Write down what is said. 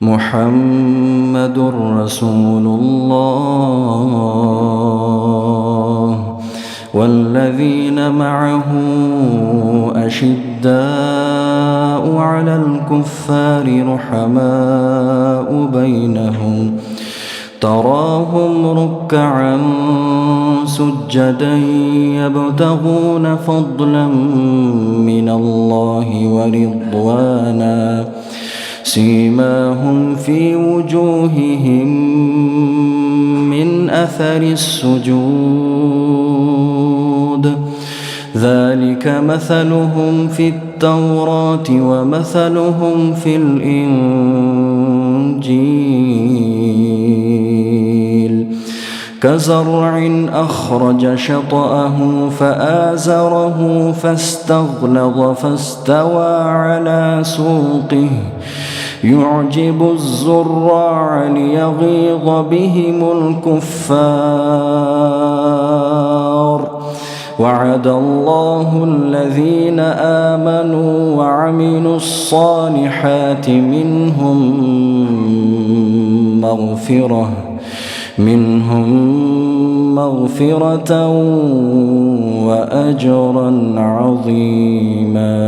محمد رسول الله والذين معه أشداء على الكفار رحماء بينهم تراهم ركعا سجدا يبتغون فضلا من الله ورضوانا سيماهم في وجوههم من أثر السجود ذلك مثلهم في التوراة ومثلهم في الإنجيل كزرع أخرج شطأه فآزره فاستغلظ فاستوى على سوقه يعجب الزراع ليغيظ بهم الكفار وعد الله الذين آمنوا وعملوا الصالحات منهم مغفرة وأجرا عظيما.